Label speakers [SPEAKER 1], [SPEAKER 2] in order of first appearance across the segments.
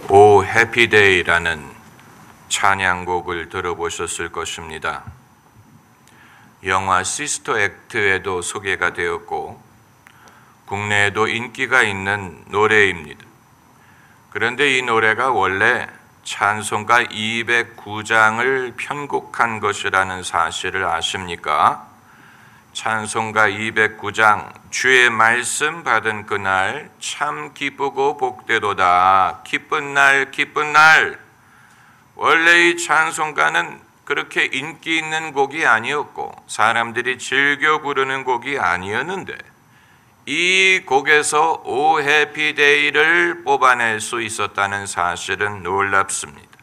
[SPEAKER 1] 오 해피데이라는 찬양곡을 들어보셨을 것입니다. 영화 시스터 액트에도 소개가 되었고 국내에도 인기가 있는 노래입니다. 그런데 이 노래가 원래 찬송가 209장을 편곡한 것이라는 사실을 아십니까? 찬송가 209장 주의 말씀 받은 그날 참 기쁘고 복되도다. 기쁜 날 기쁜 날. 원래 이 찬송가는 그렇게 인기 있는 곡이 아니었고 사람들이 즐겨 부르는 곡이 아니었는데 이 곡에서 오 해피데이를 뽑아낼 수 있었다는 사실은 놀랍습니다.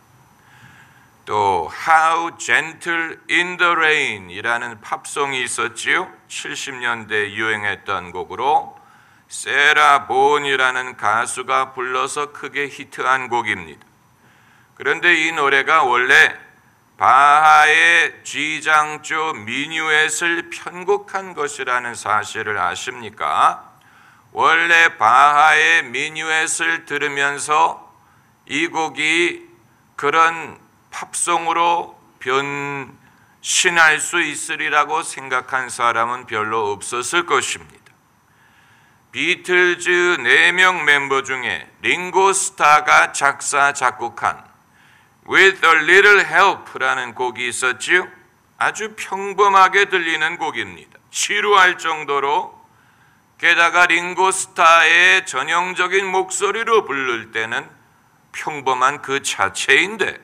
[SPEAKER 1] 또 How Gentle in the Rain 이라는 팝송이 있었지요. 70년대 유행했던 곡으로 세라 본이라는 가수가 불러서 크게 히트한 곡입니다. 그런데 이 노래가 원래 바하의 G장조 미뉴엣을 편곡한 것이라는 사실을 아십니까? 원래 바하의 미뉴엣을 들으면서 이 곡이 그런 팝송으로 변신할 수 있으리라고 생각한 사람은 별로 없었을 것입니다. 비틀즈 4명 멤버 중에 링고 스타가 작사 작곡한 With a Little Help라는 곡이 있었지요. 아주 평범하게 들리는 곡입니다. 지루할 정도로, 게다가 링고 스타의 전형적인 목소리로 부를 때는 평범한 그 자체인데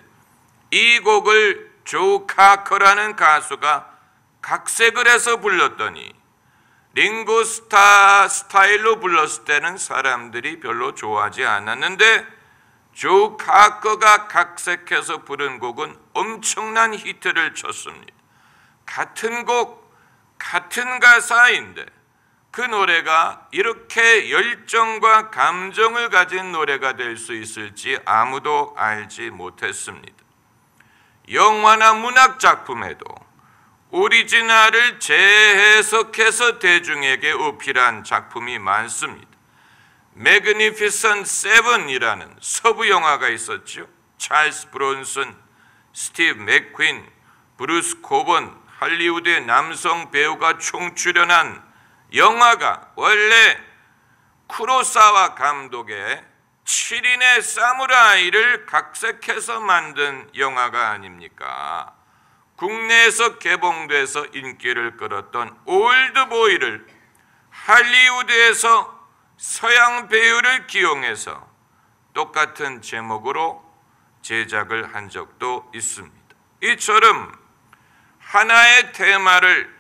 [SPEAKER 1] 이 곡을 조 카커라는 가수가 각색을 해서 불렀더니 링고 스타 스타일로 불렀을 때는 사람들이 별로 좋아하지 않았는데 조 카커가 각색해서 부른 곡은 엄청난 히트를 쳤습니다. 같은 곡, 같은 가사인데 그 노래가 이렇게 열정과 감정을 가진 노래가 될 수 있을지 아무도 알지 못했습니다. 영화나 문학 작품에도 오리지널을 재해석해서 대중에게 어필한 작품이 많습니다. 매그니피선트 세븐이라는 서부 영화가 있었죠. 찰스 브론슨, 스티브 맥퀸, 브루스 코번, 할리우드의 남성 배우가 총출연한 영화가 원래 쿠로사와 감독의 7인의 사무라이를 각색해서 만든 영화가 아닙니까? 국내에서 개봉돼서 인기를 끌었던 올드보이를 할리우드에서 서양 배우를 기용해서 똑같은 제목으로 제작을 한 적도 있습니다. 이처럼 하나의 테마를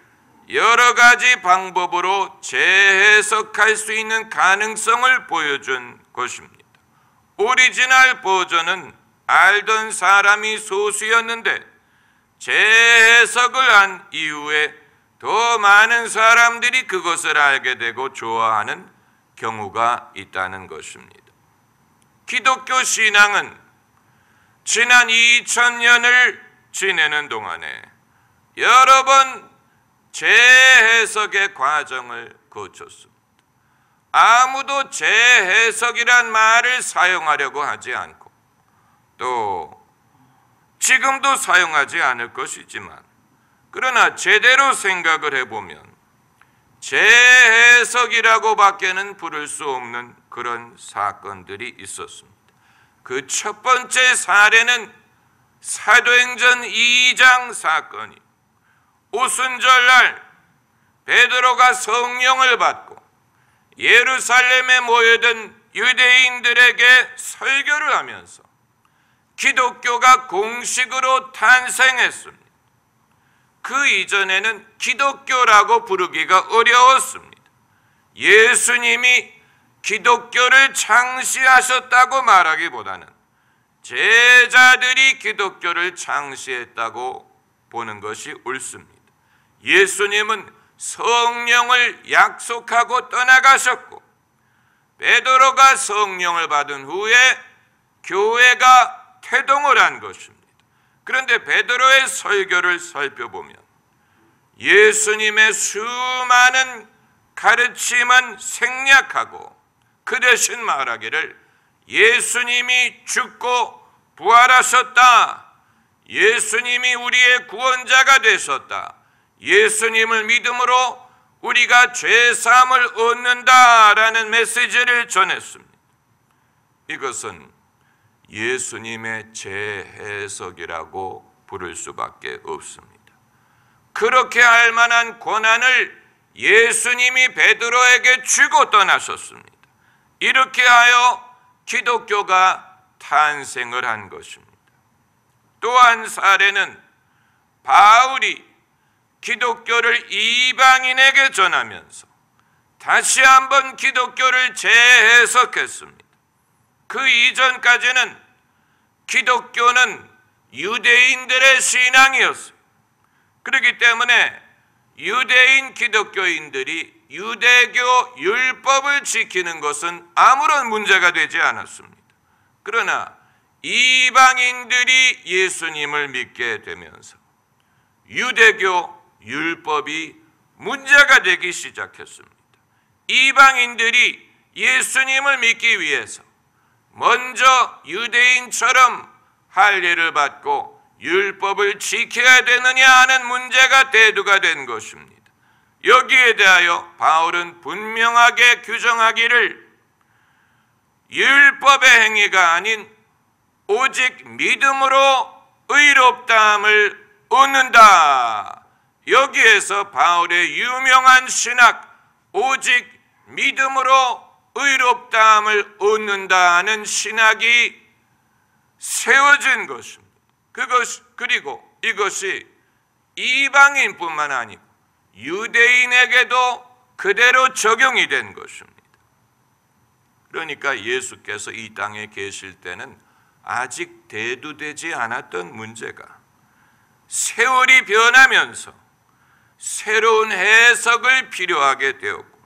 [SPEAKER 1] 여러 가지 방법으로 재해석할 수 있는 가능성을 보여준 것입니다. 오리지널 버전은 알던 사람이 소수였는데 재해석을 한 이후에 더 많은 사람들이 그것을 알게 되고 좋아하는 경우가 있다는 것입니다. 기독교 신앙은 지난 2000년을 지내는 동안에 여러 번 재해석의 과정을 거쳤습니다. 아무도 재해석이란 말을 사용하려고 하지 않고 또 지금도 사용하지 않을 것이지만 그러나 제대로 생각을 해보면 재해석이라고밖에는 부를 수 없는 그런 사건들이 있었습니다. 그 첫 번째 사례는 사도행전 2장 사건이 오순절날 베드로가 성령을 받고 예루살렘에 모여든 유대인들에게 설교를 하면서 기독교가 공식으로 탄생했습니다. 그 이전에는 기독교라고 부르기가 어려웠습니다. 예수님이 기독교를 창시하셨다고 말하기보다는 제자들이 기독교를 창시했다고 보는 것이 옳습니다. 예수님은 성령을 약속하고 떠나가셨고 베드로가 성령을 받은 후에 교회가 태동을 한 것입니다. 그런데 베드로의 설교를 살펴보면 예수님의 수많은 가르침은 생략하고 그 대신 말하기를 예수님이 죽고 부활하셨다. 예수님이 우리의 구원자가 되셨다. 예수님을 믿음으로 우리가 죄사함을 얻는다라는 메시지를 전했습니다. 이것은 예수님의 재해석이라고 부를 수밖에 없습니다. 그렇게 할 만한 권한을 예수님이 베드로에게 주고 떠나셨습니다. 이렇게 하여 기독교가 탄생을 한 것입니다. 또 한 사례는 바울이 기독교를 이방인에게 전하면서 다시 한번 기독교를 재해석했습니다. 그 이전까지는 기독교는 유대인들의 신앙이었어요. 그렇기 때문에 유대인 기독교인들이 유대교 율법을 지키는 것은 아무런 문제가 되지 않았습니다. 그러나 이방인들이 예수님을 믿게 되면서 유대교 율법이 문제가 되기 시작했습니다. 이방인들이 예수님을 믿기 위해서 먼저 유대인처럼 할례를 받고 율법을 지켜야 되느냐 하는 문제가 대두가 된 것입니다. 여기에 대하여 바울은 분명하게 규정하기를 율법의 행위가 아닌 오직 믿음으로 의롭다함을 얻는다. 여기에서 바울의 유명한 신학 오직 믿음으로 의롭다함을 얻는다는 신학이 세워진 것입니다. 그리고 이것이 이방인뿐만 아니고 유대인에게도 그대로 적용이 된 것입니다. 그러니까 예수께서 이 땅에 계실 때는 아직 대두되지 않았던 문제가 세월이 변하면서 새로운 해석을 필요하게 되었고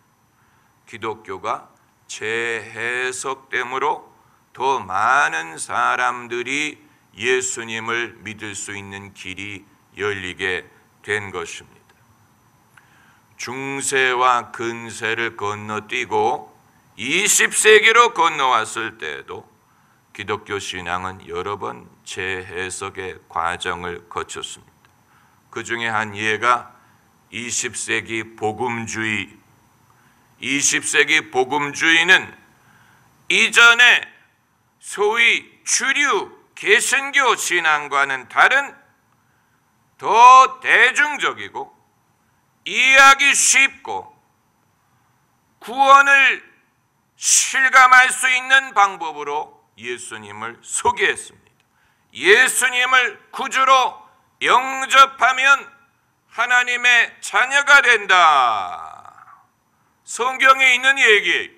[SPEAKER 1] 기독교가 재해석됨으로 더 많은 사람들이 예수님을 믿을 수 있는 길이 열리게 된 것입니다. 중세와 근세를 건너뛰고 20세기로 건너왔을 때에도 기독교 신앙은 여러 번 재해석의 과정을 거쳤습니다. 그 중에 한 예가 20세기 복음주의. 20세기 복음주의는 이전에 소위 주류 개신교 신앙과는 다른 더 대중적이고 이해하기 쉽고 구원을 실감할 수 있는 방법으로 예수님을 소개했습니다. 예수님을 구주로 영접하면 하나님의 자녀가 된다. 성경에 있는 얘기예요.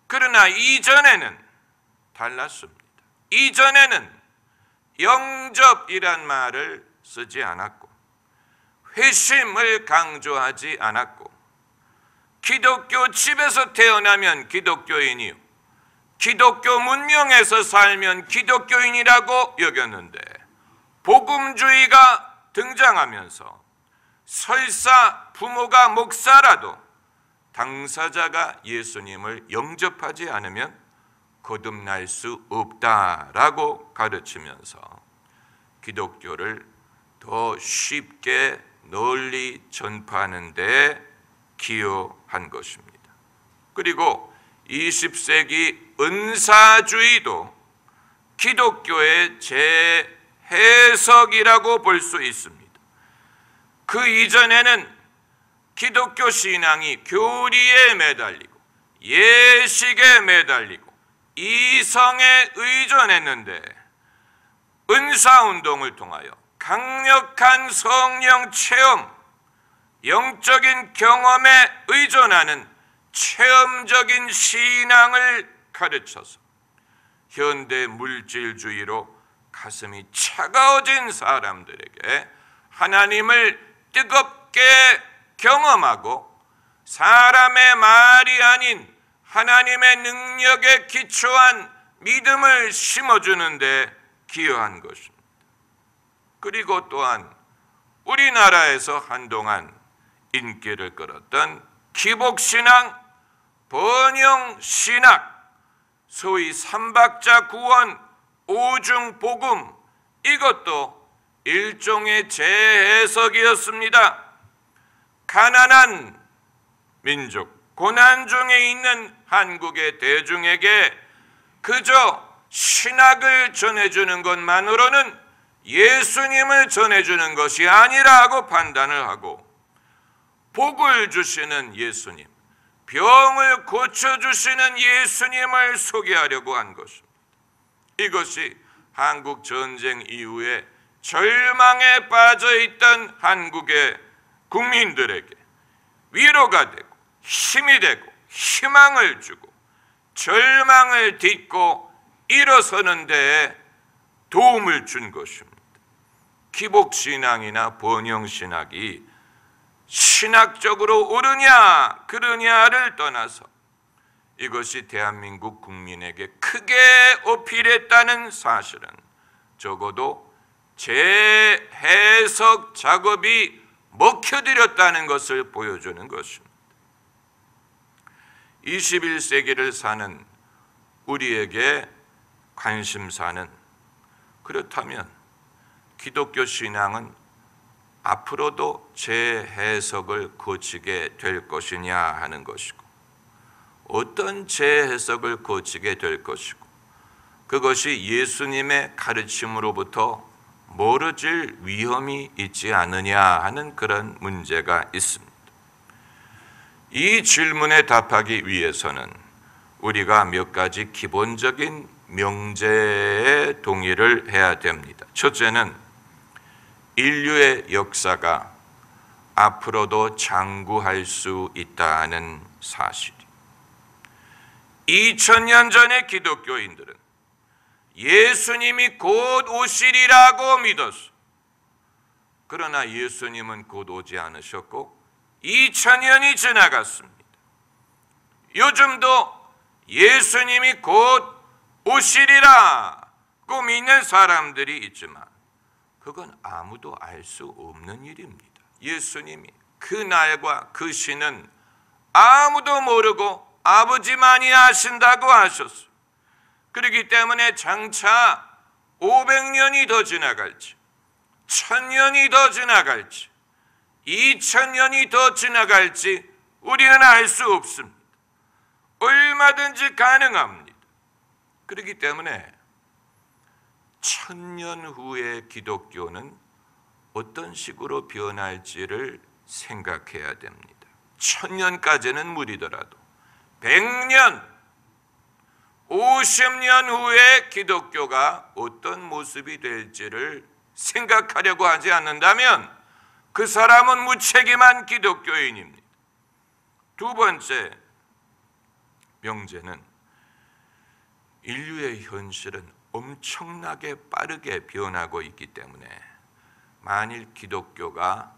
[SPEAKER 1] 그러나 이전에는 달랐습니다. 이전에는 영접이란 말을 쓰지 않았고 회심을 강조하지 않았고 기독교 집에서 태어나면 기독교인이요 기독교 문명에서 살면 기독교인이라고 여겼는데 복음주의가 등장하면서 설사 부모가 목사라도 당사자가 예수님을 영접하지 않으면 거듭날 수 없다라고 가르치면서 기독교를 더 쉽게 널리 전파하는 데 기여한 것입니다. 그리고 20세기 은사주의도 기독교의 재해석이라고 볼 수 있습니다. 그 이전에는 기독교 신앙이 교리에 매달리고 예식에 매달리고 이성에 의존했는데 은사운동을 통하여 강력한 성령 체험, 영적인 경험에 의존하는 체험적인 신앙을 가르쳐서 현대 물질주의로 가슴이 차가워진 사람들에게 하나님을 뜨겁게 경험하고 사람의 말이 아닌 하나님의 능력에 기초한 믿음을 심어주는 데 기여한 것입니다. 그리고 또한 우리나라에서 한동안 인기를 끌었던 기복신앙, 번영신학, 소위 삼박자 구원, 오중복음, 이것도 일종의 재해석이었습니다. 가난한 민족, 고난 중에 있는 한국의 대중에게 그저 신학을 전해주는 것만으로는 예수님을 전해주는 것이 아니라고 판단을 하고, 복을 주시는 예수님, 병을 고쳐주시는 예수님을 소개하려고 한 것입니다. 이것이 한국 전쟁 이후에 절망에 빠져 있던 한국의 국민들에게 위로가 되고 힘이 되고 희망을 주고 절망을 딛고 일어서는 데에 도움을 준 것입니다. 기복신앙이나 번영신학이 신학적으로 옳으냐 그르냐를 떠나서 이것이 대한민국 국민에게 크게 어필했다는 사실은 적어도 재해석 작업이 먹혀들였다는 것을 보여주는 것입니다. 21세기를 사는 우리에게 관심사는, 그렇다면 기독교 신앙은 앞으로도 재해석을 거치게 될 것이냐 하는 것이고, 어떤 재해석을 거치게 될 것이고, 그것이 예수님의 가르침으로부터 멀어질 위험이 있지 않느냐 하는 그런 문제가 있습니다. 이 질문에 답하기 위해서는 우리가 몇 가지 기본적인 명제에 동의를 해야 됩니다. 첫째는 인류의 역사가 앞으로도 장구할 수 있다는 사실. 2000년 전의 기독교인들은 예수님이 곧 오시리라고 믿었어. 그러나 예수님은 곧 오지 않으셨고 2000년이 지나갔습니다. 요즘도 예수님이 곧 오시리라고 믿는 사람들이 있지만 그건 아무도 알 수 없는 일입니다. 예수님이 그 날과 그 시는 아무도 모르고 아버지만이 아신다고 하셨어요. 그렇기 때문에 장차 500년이 더 지나갈지 1000년이 더 지나갈지 2000년이 더 지나갈지 우리는 알 수 없습니다. 얼마든지 가능합니다. 그렇기 때문에 1000년 후의 기독교는 어떤 식으로 변할지를 생각해야 됩니다. 1000년까지는 무리더라도 100년, 50년 후에 기독교가 어떤 모습이 될지를 생각하려고 하지 않는다면 그 사람은 무책임한 기독교인입니다. 두 번째 명제는 인류의 현실은 엄청나게 빠르게 변하고 있기 때문에 만일 기독교가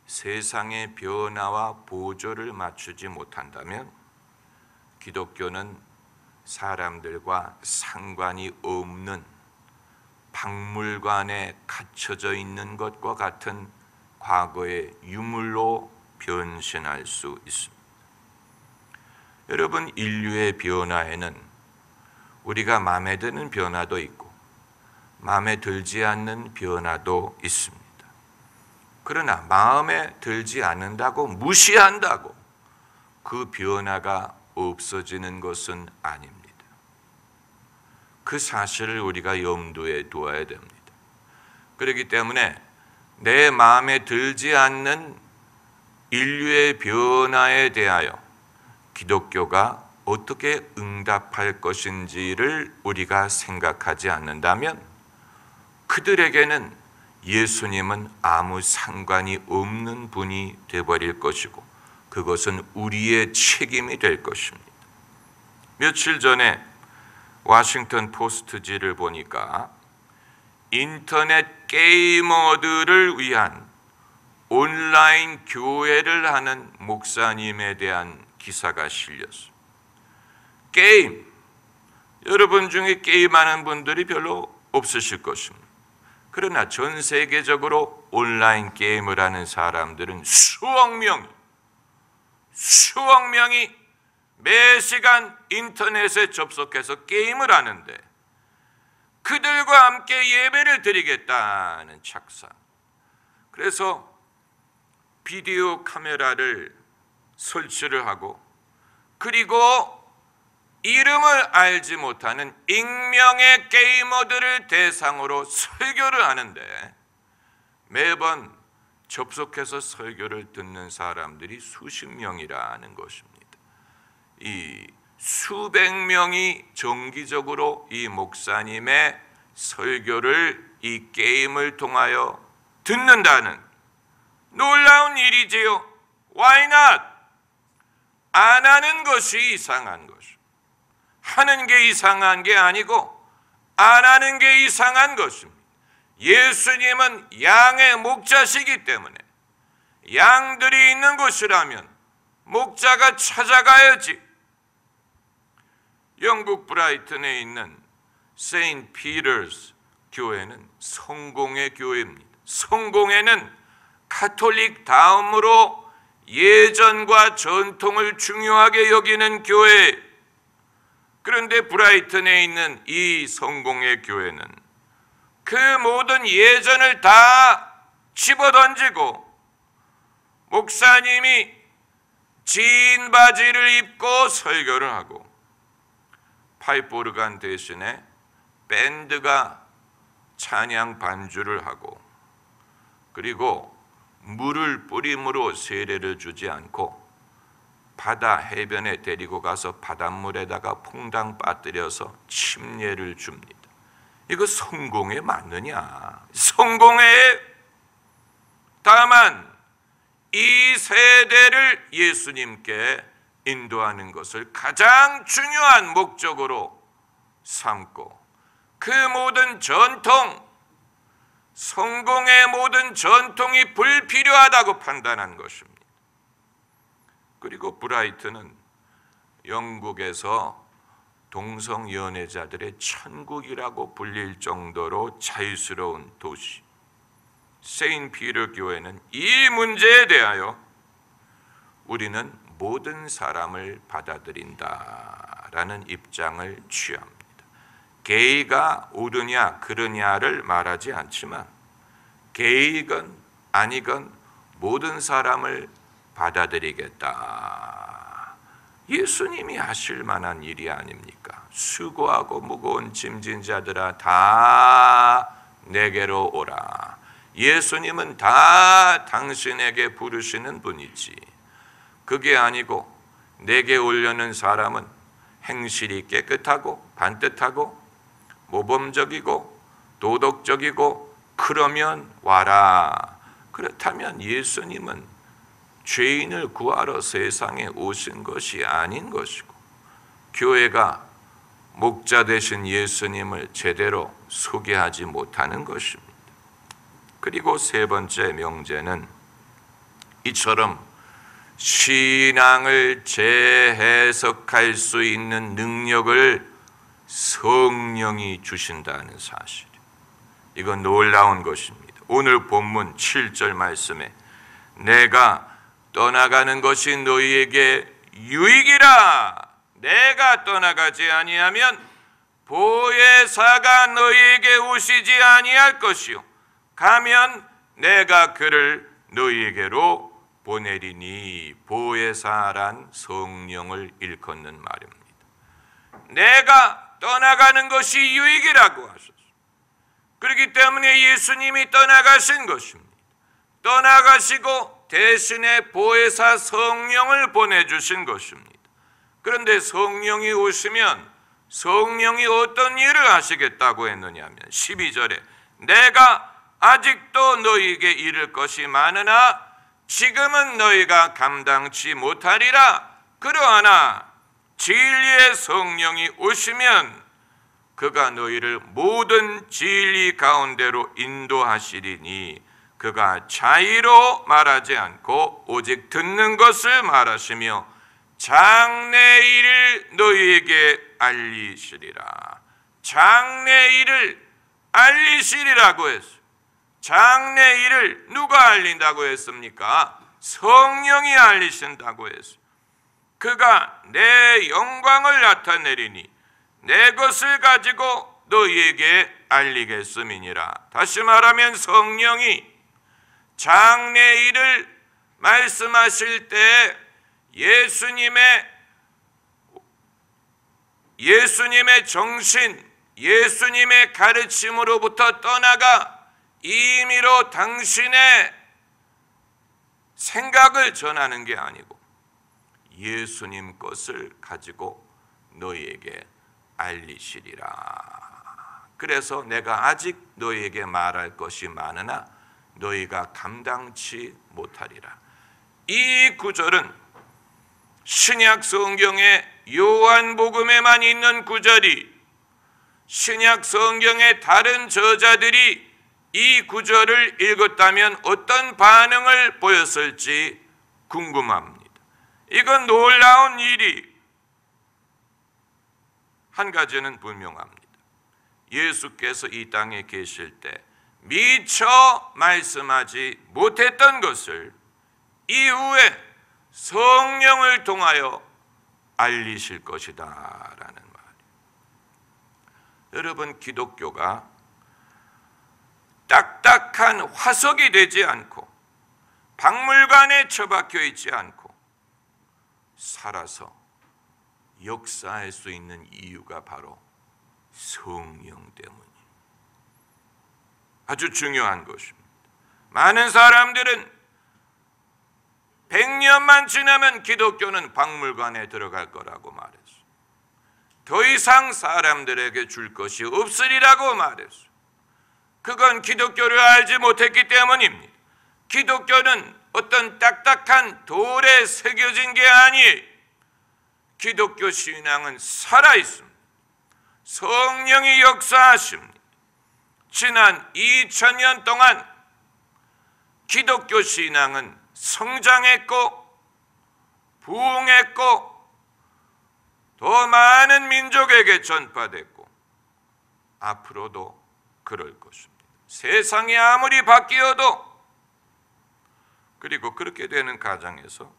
[SPEAKER 1] 세상의 변화와 보조를 맞추지 못한다면 기독교는 사람들과 상관이 없는 박물관에 갇혀져 있는 것과 같은 과거의 유물로 변신할 수 있습니다. 여러분, 인류의 변화에는 우리가 마음에 드는 변화도 있고 마음에 들지 않는 변화도 있습니다. 그러나 마음에 들지 않는다고 무시한다고 그 변화가 없어지는 것은 아닙니다. 그 사실을 우리가 염두에 두어야 됩니다. 그렇기 때문에 내 마음에 들지 않는 인류의 변화에 대하여 기독교가 어떻게 응답할 것인지를 우리가 생각하지 않는다면 그들에게는 예수님은 아무 상관이 없는 분이 되어버릴 것이고 그것은 우리의 책임이 될 것입니다. 며칠 전에 워싱턴 포스트지를 보니까 인터넷 게이머들을 위한 온라인 교회를 하는 목사님에 대한 기사가 실렸어요. 게임, 여러분 중에 게임하는 분들이 별로 없으실 것입니다. 그러나 전 세계적으로 온라인 게임을 하는 사람들은 수억 명이 매 시간 인터넷에 접속해서 게임을 하는데 그들과 함께 예배를 드리겠다는 착상. 그래서 비디오 카메라를 설치를 하고, 그리고 이름을 알지 못하는 익명의 게이머들을 대상으로 설교를 하는데, 매번 접속해서 설교를 듣는 사람들이 수십 명이라는 것입니다. 이 수백 명이 정기적으로 이 목사님의 설교를 이 게임을 통하여 듣는다는 놀라운 일이지요. Why not? 안 하는 것이 이상한 것이고, 하는 게 이상한 게 아니고 안 하는 게 이상한 것입니다. 예수님은 양의 목자시기 때문에 양들이 있는 곳이라면 목자가 찾아가야지. 영국 브라이튼에 있는 세인트 피터스 교회는 성공의 교회입니다. 성공회는 가톨릭 다음으로 예전과 전통을 중요하게 여기는 교회. 그런데 브라이튼에 있는 이 성공의 교회는 그 모든 예전을 다 집어던지고 목사님이 진 바지를 입고 설교를 하고 파이프 오르간 대신에 밴드가 찬양 반주를 하고, 그리고 물을 뿌림으로 세례를 주지 않고 바다 해변에 데리고 가서 바닷물에다가 퐁당 빠뜨려서 침례를 줍니다. 이거 성공에 맞느냐? 성공에. 다만 이 세대를 예수님께 인도하는 것을 가장 중요한 목적으로 삼고, 그 모든 전통, 성공의 모든 전통이 불필요하다고 판단한 것입니다. 그리고 브라이튼은 영국에서 동성 연애자들의 천국이라고 불릴 정도로 자유스러운 도시. 세인트 피터 교회는 이 문제에 대하여 우리는 모든 사람을 받아들인다라는 입장을 취합니다. 게이가 옳으냐 그르냐를 말하지 않지만 게이건 아니건 모든 사람을 받아들이겠다. 예수님이 하실 만한 일이 아닙니까? 수고하고 무거운 짐진 자들아 다 내게로 오라. 예수님은 다 당신에게 부르시는 분이지. 그게 아니고 내게 오려는 사람은 행실이 깨끗하고 반듯하고 모범적이고 도덕적이고 그러면 와라. 그렇다면 예수님은 죄인을 구하러 세상에 오신 것이 아닌 것이고, 교회가 목자 되신 예수님을 제대로 소개하지 못하는 것입니다. 그리고 세 번째 명제는 이처럼 신앙을 재해석할 수 있는 능력을 성령이 주신다는 사실. 이건 놀라운 것입니다. 오늘 본문 7절 말씀에 내가 떠나가는 것이 너희에게 유익이라. 내가 떠나가지 아니하면 보혜사가 너희에게 오시지 아니할 것이요 가면 내가 그를 너희에게로 보내리니. 보혜사란 성령을 일컫는 말입니다. 내가 떠나가는 것이 유익이라고 하셨어요. 그렇기 때문에 예수님이 떠나가신 것입니다. 떠나가시고 대신에 보혜사 성령을 보내주신 것입니다. 그런데 성령이 오시면 성령이 어떤 일을 하시겠다고 했느냐면 12절에 내가 아직도 너희에게 이를 것이 많으나 지금은 너희가 감당치 못하리라. 그러하나 진리의 성령이 오시면 그가 너희를 모든 진리 가운데로 인도하시리니 그가 자의로 말하지 않고 오직 듣는 것을 말하시며 장래 일을 너희에게 알리시리라. 장래 일을 알리시리라고 했어요. 장래 일을 누가 알린다고 했습니까? 성령이 알리신다고 했어요. 그가 내 영광을 나타내리니 내 것을 가지고 너희에게 알리겠음이니라. 다시 말하면 성령이 장래 일을 말씀하실 때 예수님의 정신, 예수님의 가르침으로부터 떠나가 임의로 당신의 생각을 전하는 게 아니고 예수님 것을 가지고 너희에게 알리시리라. 그래서 내가 아직 너희에게 말할 것이 많으나 너희가 감당치 못하리라. 이 구절은 신약 성경의 요한복음에만 있는 구절이 신약 성경의 다른 저자들이 이 구절을 읽었다면 어떤 반응을 보였을지 궁금합니다. 이건 놀라운 일이 한 가지는 분명합니다. 예수께서 이 땅에 계실 때 미처 말씀하지 못했던 것을 이후에 성령을 통하여 알리실 것이다 라는 말이에요. 여러분, 기독교가 딱딱한 화석이 되지 않고 박물관에 처박혀 있지 않고 살아서 역사할 수 있는 이유가 바로 성령 때문이에요. 아주 중요한 것입니다. 많은 사람들은 100년만 지나면 기독교는 박물관에 들어갈 거라고 말했어요. 더 이상 사람들에게 줄 것이 없으리라고 말했어요. 그건 기독교를 알지 못했기 때문입니다. 기독교는 어떤 딱딱한 돌에 새겨진 게 아니에요. 기독교 신앙은 살아있습니다. 성령이 역사하십니다. 지난 2000년 동안 기독교 신앙은 성장했고 부흥했고 더 많은 민족에게 전파됐고 앞으로도 그럴 것입니다. 세상이 아무리 바뀌어도 그리고 그렇게 되는 과정에서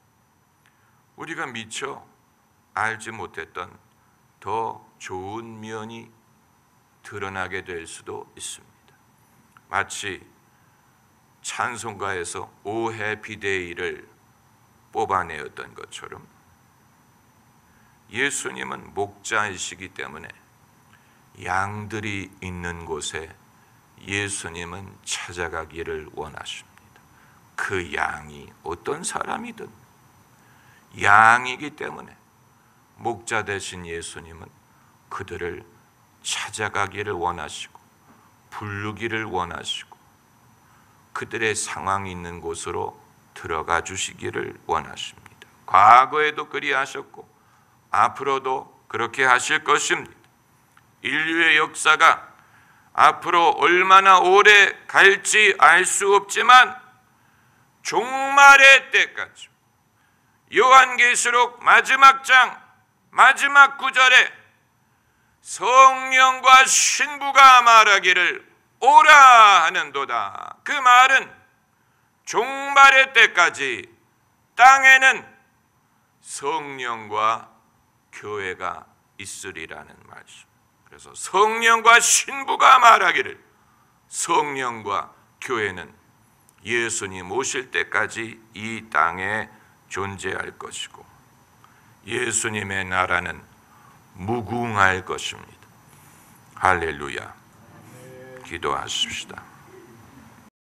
[SPEAKER 1] 우리가 미처 알지 못했던 더 좋은 면이 드러나게 될 수도 있습니다. 마치 찬송가에서 오 해피 데이를 뽑아내었던 것처럼 예수님은 목자이시기 때문에 양들이 있는 곳에 예수님은 찾아가기를 원하십니다. 그 양이 어떤 사람이든 양이기 때문에 목자 되신 예수님은 그들을 찾아가기를 원하시고 부르기를 원하시고 그들의 상황이 있는 곳으로 들어가 주시기를 원하십니다. 과거에도 그리하셨고 앞으로도 그렇게 하실 것입니다. 인류의 역사가 앞으로 얼마나 오래 갈지 알 수 없지만 종말의 때까지 요한계시록 마지막 장 마지막 구절에 성령과 신부가 말하기를 오라 하는도다. 그 말은 종말의 때까지 땅에는 성령과 교회가 있으리라는 말씀. 그래서 성령과 신부가 말하기를 성령과 교회는 예수님 오실 때까지 이 땅에 존재할 것이고 예수님의 나라는 무궁할 것입니다. 할렐루야. 기도하십시다.